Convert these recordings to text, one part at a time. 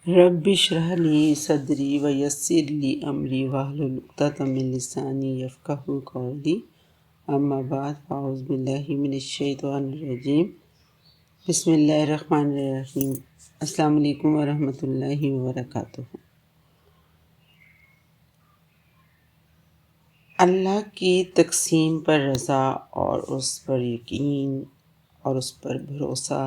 رب اشرح لی صدری ویسر لی امری واحلل عقدۃ من لسانی یفقہوا قولی اما بعد فاعوذ باللہ من الشیطان الرجیم بسم اللہ الرحمن الرحیم۔ السلام علیکم ورحمۃ اللہ وبرکاتہ۔ اللہ کی تقسیم پر رضا اور اس پر یقین اور اس پر بھروسہ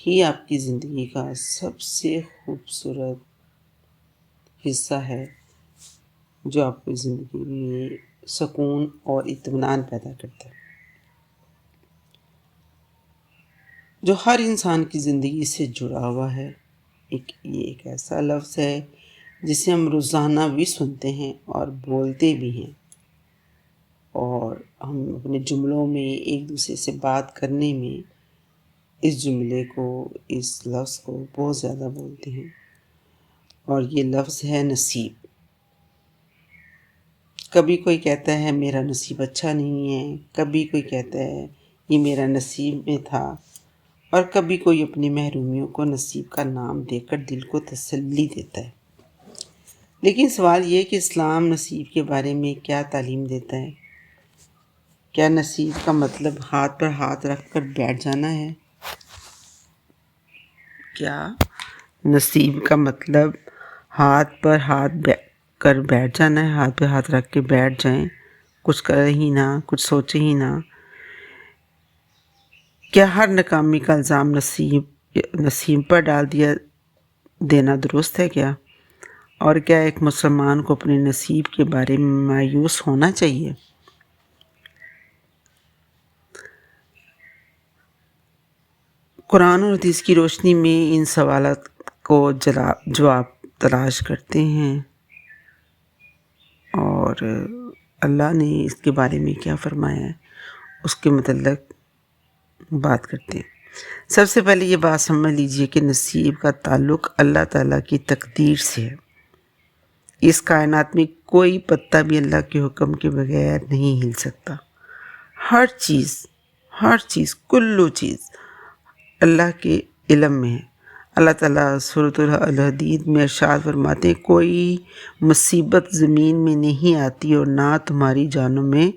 ہی آپ کی زندگی کا سب سے خوبصورت حصہ ہے، جو آپ کی زندگی میں سکون اور اطمینان پیدا کرتا ہے، جو ہر انسان کی زندگی سے جڑا ہوا ہے۔ یہ ایک ایسا لفظ ہے جسے ہم روزانہ بھی سنتے ہیں اور بولتے بھی ہیں، اور ہم اپنے جملوں میں ایک دوسرے سے بات کرنے میں اس جملے کو، اس لفظ کو بہت زیادہ بولتے ہیں، اور یہ لفظ ہے نصیب۔ کبھی کوئی کہتا ہے میرا نصیب اچھا نہیں ہے، کبھی کوئی کہتا ہے یہ میرا نصیب میں تھا، اور کبھی کوئی اپنی محرومیوں کو نصیب کا نام دے کر دل کو تسلی دیتا ہے۔ لیکن سوال یہ کہ اسلام نصیب کے بارے میں کیا تعلیم دیتا ہے؟ کیا نصیب کا مطلب ہاتھ پر ہاتھ رکھ کر بیٹھ جانا ہے؟ کیا نصیب کا مطلب ہاتھ پر ہاتھ کر بیٹھ جانا ہے؟ ہاتھ پہ ہاتھ رکھ کے بیٹھ جائیں، کچھ کریں ہی نہ، کچھ سوچیں ہی نہ؟ کیا ہر ناکامی کا الزام نصیب پر ڈال دینا درست ہے کیا؟ اور کیا ایک مسلمان کو اپنے نصیب کے بارے میں مایوس ہونا چاہیے؟ قرآن اور حدیث کی روشنی میں ان سوالات کو جواب تلاش کرتے ہیں، اور اللہ نے اس کے بارے میں کیا فرمایا ہے اس کے متعلق بات کرتے ہیں۔ سب سے پہلے یہ بات سمجھ لیجئے کہ نصیب کا تعلق اللہ تعالیٰ کی تقدیر سے ہے۔ اس کائنات میں کوئی پتا بھی اللہ کے حکم کے بغیر نہیں ہل سکتا۔ ہر چیز کلو چیز اللہ کے علم میں ہے۔ اللہ تعالیٰ سورۃ الحدید میں ارشاد فرماتے ہیں، کوئی مصیبت زمین میں نہیں آتی اور نہ تمہاری جانوں میں،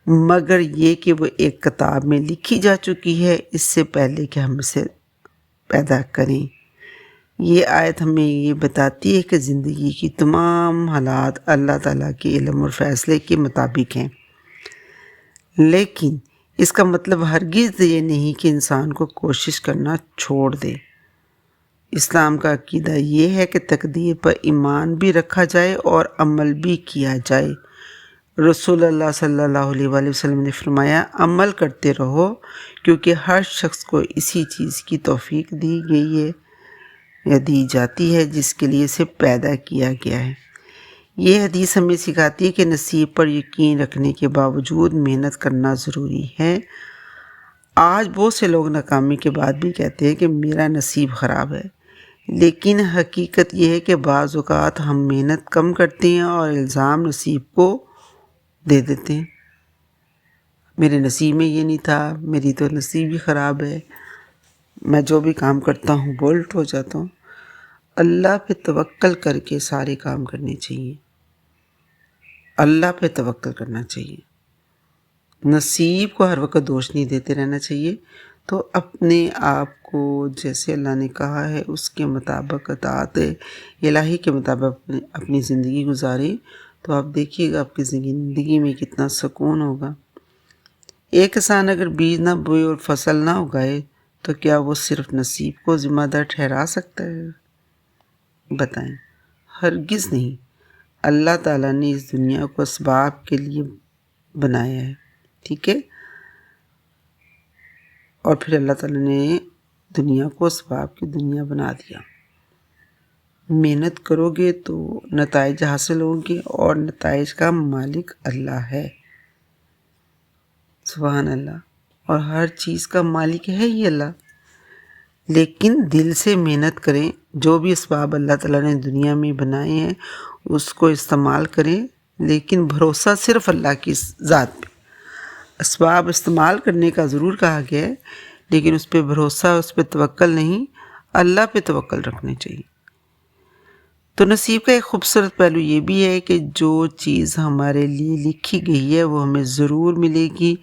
مگر یہ کہ وہ ایک کتاب میں لکھی جا چکی ہے اس سے پہلے کہ ہم اسے پیدا کریں۔ یہ آیت ہمیں یہ بتاتی ہے کہ زندگی کی تمام حالات اللہ تعالیٰ کے علم اور فیصلے کے مطابق ہیں، لیکن اس کا مطلب ہرگز یہ نہیں کہ انسان کو کوشش کرنا چھوڑ دے۔ اسلام کا عقیدہ یہ ہے کہ تقدیر پر ایمان بھی رکھا جائے اور عمل بھی کیا جائے۔ رسول اللہ صلی اللہ علیہ وآلہ وسلم نے فرمایا، عمل کرتے رہو کیونکہ ہر شخص کو اسی چیز کی توفیق دی گئی ہے یا دی جاتی ہے جس کے لیے اسے پیدا کیا گیا ہے۔ یہ حدیث ہمیں سکھاتی ہے کہ نصیب پر یقین رکھنے کے باوجود محنت کرنا ضروری ہے۔ آج بہت سے لوگ ناکامی کے بعد بھی کہتے ہیں کہ میرا نصیب خراب ہے، لیکن حقیقت یہ ہے کہ بعض اوقات ہم محنت کم کرتے ہیں اور الزام نصیب کو دے دیتے ہیں۔ میرے نصیب میں یہ نہیں تھا، میری تو نصیب ہی خراب ہے، میں جو بھی کام کرتا ہوں بولٹ ہو جاتا ہوں۔ اللہ پہ توکل کر کے سارے کام کرنے چاہیے، اللہ پہ توکل کرنا چاہیے، نصیب کو ہر وقت دوش نہیں دیتے رہنا چاہیے۔ تو اپنے آپ کو جیسے اللہ نے کہا ہے اس کے مطابق اطاعت الہی کے مطابق اپنی زندگی گزاریں، تو آپ دیکھیے گا آپ کی زندگی میں کتنا سکون ہوگا۔ ایک کسان اگر بیج نہ بوئے اور فصل نہ اگائے تو کیا وہ صرف نصیب کو ذمہ دار ٹھہرا سکتا ہے؟ بتائیں، ہرگز نہیں۔ اللہ تعالیٰ نے اس دنیا کو اسباب کے لیے بنایا ہے، ٹھیک ہے، اور پھر اللہ تعالیٰ نے دنیا کو اسباب کی دنیا بنا دیا۔ محنت کرو گے تو نتائج حاصل ہوں گے، اور نتائج کا مالک اللہ ہے، سبحان اللہ، اور ہر چیز کا مالک ہے ہی اللہ۔ لیکن دل سے محنت کریں، جو بھی اسباب اللہ تعالیٰ نے دنیا میں بنائے ہیں اس کو استعمال کریں، لیکن بھروسہ صرف اللہ کی ذات پہ۔ اسباب استعمال کرنے کا ضرور کہا گیا ہے، لیکن اس پہ بھروسہ، اس پہ توکل نہیں۔ اللہ پہ توکل رکھنے چاہیے۔ تو نصیب کا ایک خوبصورت پہلو یہ بھی ہے کہ جو چیز ہمارے لیے لکھی گئی ہے وہ ہمیں ضرور ملے گی۔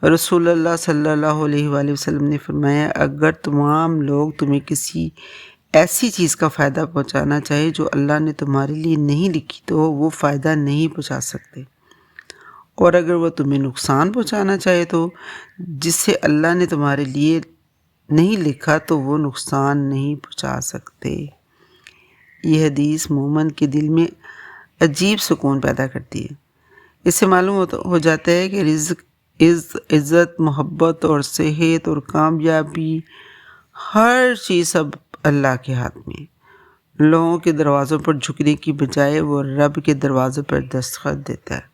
رسول اللہ صلی اللہ علیہ وآلہ وسلم نے فرمایا، اگر تمام لوگ تمہیں کسی ایسی چیز کا فائدہ پہنچانا چاہے جو اللہ نے تمہارے لیے نہیں لکھی تو وہ فائدہ نہیں پہنچا سکتے، اور اگر وہ تمہیں نقصان پہنچانا چاہے تو جس سے اللہ نے تمہارے لیے نہیں لکھا تو وہ نقصان نہیں پہنچا سکتے۔ یہ حدیث مومن کے دل میں عجیب سکون پیدا کرتی ہے۔ اس سے معلوم ہو جاتا ہے کہ رزق، عزت، محبت اور صحت اور کامیابی، ہر چیز اب اللہ کے ہاتھ میں ہے۔ لوگوں کے دروازوں پر جھکنے کی بجائے وہ رب کے دروازے پر دستخط دیتا ہے۔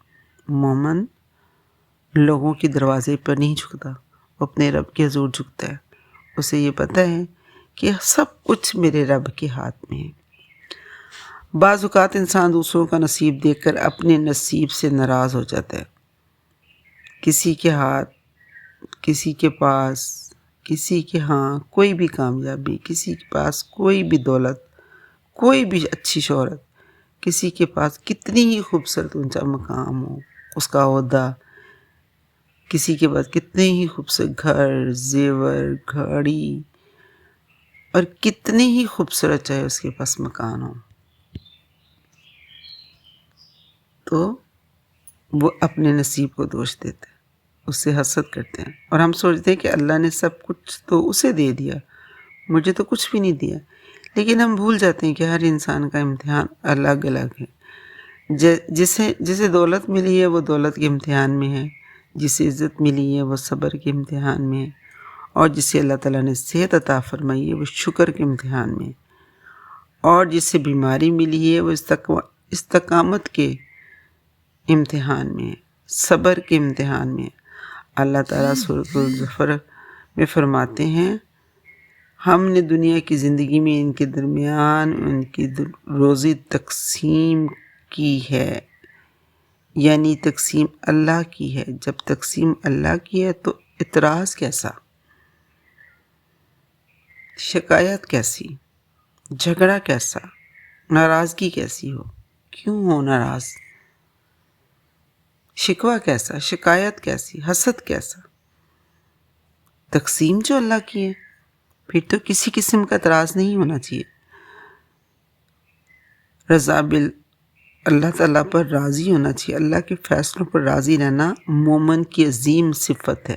مومن لوگوں کے دروازے پر نہیں جھکتا، وہ اپنے رب کے حضور جھکتا ہے۔ اسے یہ پتہ ہے کہ سب کچھ میرے رب کے ہاتھ میں ہے۔ بعض اوقات انسان دوسروں کا نصیب دیکھ کر اپنے نصیب سے ناراض ہو جاتا ہے۔ کسی کے ہاتھ، کسی کے پاس، کسی کے ہاں کوئی بھی کامیابی، کسی کے پاس کوئی بھی دولت، کوئی بھی اچھی شہرت، کسی کے پاس کتنی ہی خوبصورت اونچا مقام ہو، اس کا عہدہ، کسی کے پاس کتنے ہی خوبصورت گھر، زیور، گھڑی، اور کتنی ہی خوبصورت چاہے اس کے پاس مکان ہو، تو وہ اپنے نصیب کو دوش دیتے ہیں، اس سے حسد کرتے ہیں، اور ہم سوچتے ہیں کہ اللہ نے سب کچھ تو اسے دے دیا، مجھے تو کچھ بھی نہیں دیا۔ لیکن ہم بھول جاتے ہیں کہ ہر انسان کا امتحان الگ الگ ہے۔ جسے دولت ملی ہے وہ دولت کے امتحان میں ہے، جسے عزت ملی ہے وہ صبر کے امتحان میں ہے، اور جسے اللہ تعالیٰ نے صحت عطا فرمائی ہے وہ شکر کے امتحان میں ہے، اور جسے بیماری ملی ہے وہ استقامت کے امتحان میں ہے، صبر کے امتحان میں ہے۔ اللہ تعالیٰ سورۃ الزفر میں فرماتے ہیں، ہم نے دنیا کی زندگی میں ان کے درمیان ان کی روزی تقسیم کی ہے، یعنی تقسیم اللہ کی ہے۔ جب تقسیم اللہ کی ہے تو اعتراض کیسا، شکایت کیسی، جھگڑا کیسا، ناراضگی کیسی ہو، کیوں ہو ناراض، شکوہ کیسا، شکایت کیسی، حسد کیسا؟ تقسیم جو اللہ کی ہے، پھر تو کسی قسم کا اعتراض نہیں ہونا چاہیے۔ رضا اللہ تعالیٰ پر راضی ہونا چاہیے۔ اللہ کے فیصلوں پر راضی رہنا مومن کی عظیم صفت ہے۔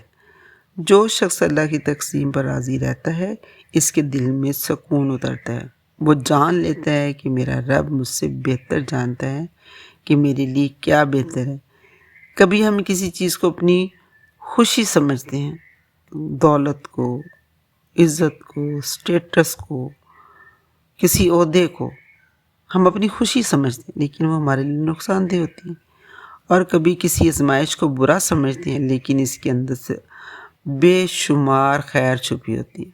جو شخص اللہ کی تقسیم پر راضی رہتا ہے اس کے دل میں سکون اترتا ہے۔ وہ جان لیتا ہے کہ میرا رب مجھ سے بہتر جانتا ہے کہ میرے لیے کیا بہتر ہے۔ کبھی ہم کسی چیز کو اپنی خوشی سمجھتے ہیں، دولت کو، عزت کو، اسٹیٹس کو، کسی عہدے کو ہم اپنی خوشی سمجھتے ہیں، لیکن وہ ہمارے لیے نقصان دہ ہوتی ہے۔ اور کبھی کسی آزمائش کو برا سمجھتے ہیں، لیکن اس کے اندر سے بے شمار خیر چھپی ہوتی ہے۔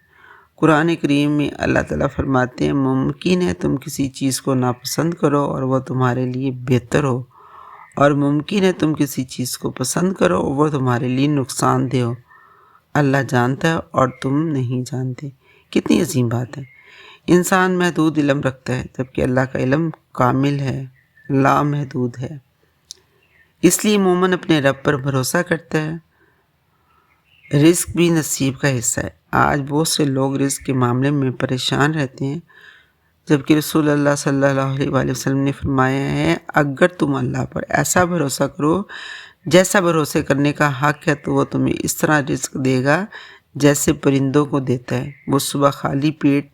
قرآن کریم میں اللہ تعالیٰ فرماتے ہیں، ممکن ہے تم کسی چیز کو ناپسند کرو اور وہ تمہارے لیے بہتر ہو، اور ممکن ہے تم کسی چیز کو پسند کرو اور وہ تمہارے لیے نقصان دہ ہو۔ اللہ جانتا ہے اور تم نہیں جانتے۔ کتنی عظیم بات ہے۔ انسان محدود علم رکھتا ہے جبکہ اللہ کا علم کامل ہے، لامحدود ہے۔ اس لیے مومن اپنے رب پر بھروسہ کرتا ہے۔ رزق بھی نصیب کا حصہ ہے۔ آج بہت سے لوگ رزق کے معاملے میں پریشان رہتے ہیں، جبکہ رسول اللہ صلی اللہ علیہ وآلہ وسلم نے فرمایا ہے، اگر تم اللہ پر ایسا بھروسہ کرو جیسا بھروسے کرنے کا حق ہے تو وہ تمہیں اس طرح رزق دے گا جیسے پرندوں کو دیتا ہے۔ وہ صبح خالی پیٹ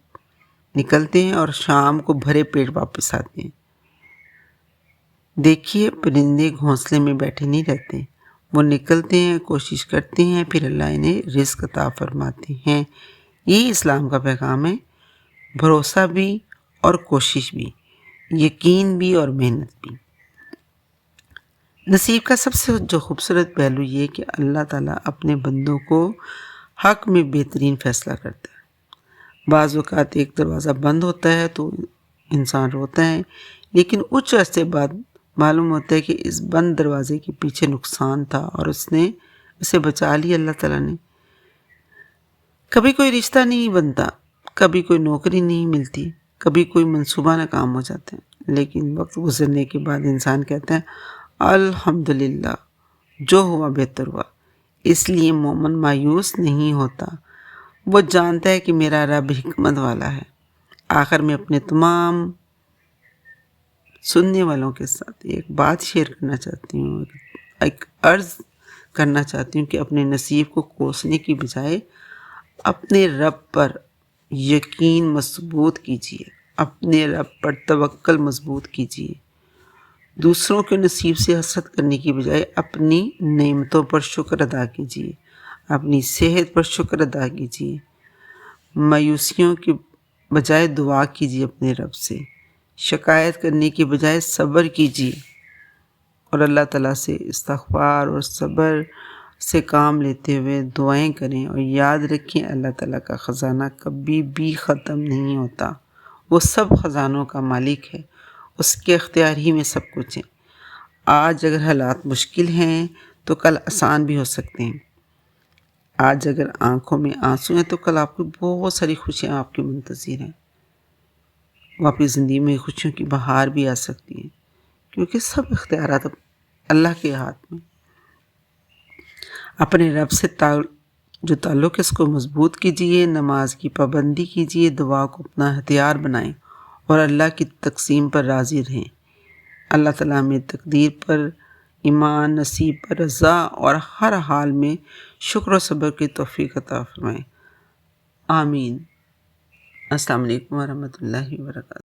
نکلتے ہیں اور شام کو بھرے پیٹ واپس آتے ہیں۔ دیکھیے، پرندے گھونسلے میں بیٹھے نہیں رہتے، وہ نکلتے ہیں، کوشش کرتے ہیں، پھر اللہ انہیں رزق عطا فرماتے ہیں۔ یہ اسلام کا پیغام ہے، بھروسہ بھی اور کوشش بھی، یقین بھی اور محنت بھی۔ نصیب کا سب سے جو خوبصورت پہلو یہ کہ اللہ تعالیٰ اپنے بندوں کو حق میں بہترین فیصلہ کرتا ہے۔ بعض اوقات ایک دروازہ بند ہوتا ہے تو انسان روتا ہے، لیکن کچھ عرصے بعد معلوم ہوتا ہے کہ اس بند دروازے کے پیچھے نقصان تھا اور اسے بچا لیا اللہ تعالیٰ نے۔ کبھی کوئی رشتہ نہیں بنتا، کبھی کوئی نوکری نہیں ملتی، کبھی کوئی منصوبہ ناکام ہو جاتے ہیں، لیکن وقت گزرنے کے بعد انسان کہتا ہے الحمدللہ، جو ہوا بہتر ہوا۔ اس لیے مومن مایوس نہیں ہوتا، وہ جانتا ہے کہ میرا رب حکمت والا ہے۔ آخر میں اپنے تمام سننے والوں کے ساتھ ایک بات شیئر کرنا چاہتی ہوں، ایک عرض کرنا چاہتی ہوں کہ اپنے نصیب کو کوسنے کی بجائے اپنے رب پر یقین مضبوط کیجیے، اپنے رب پر توکل مضبوط کیجیے۔ دوسروں کے نصیب سے حسد کرنے کی بجائے اپنی نعمتوں پر شکر ادا کیجیے، اپنی صحت پر شکر ادا کیجیے۔ مایوسیوں کی بجائے دعا کیجیے اپنے رب سے، شکایت کرنے کی بجائے صبر کیجیے اور اللہ تعالیٰ سے استغفار اور صبر سے کام لیتے ہوئے دعائیں کریں، اور یاد رکھیں اللہ تعالیٰ کا خزانہ کبھی بھی ختم نہیں ہوتا۔ وہ سب خزانوں کا مالک ہے، اس کے اختیار ہی میں سب کچھ ہے۔ آج اگر حالات مشکل ہیں تو کل آسان بھی ہو سکتے ہیں۔ آج اگر آنکھوں میں آنسو ہیں تو کل آپ کو بہت ساری خوشیاں آپ کی منتظر ہیں۔ وہ آپ کی زندگی میں خوشیوں کی بہار بھی آ سکتی ہے، کیونکہ سب اختیارات اللہ کے ہاتھ میں۔ اپنے رب سے جو تعلق ہے اس کو مضبوط کیجیے، نماز کی پابندی کیجیے، دعا کو اپنا ہتھیار بنائیں اور اللہ کی تقسیم پر راضی رہیں۔ اللہ تعالیٰ میں تقدیر پر ایمان، نصیب پر رضا اور ہر حال میں شکر و صبر کی توفیق عطا فرمائیں۔ آمین۔ السلام علیکم ورحمۃ اللہ وبرکاتہ۔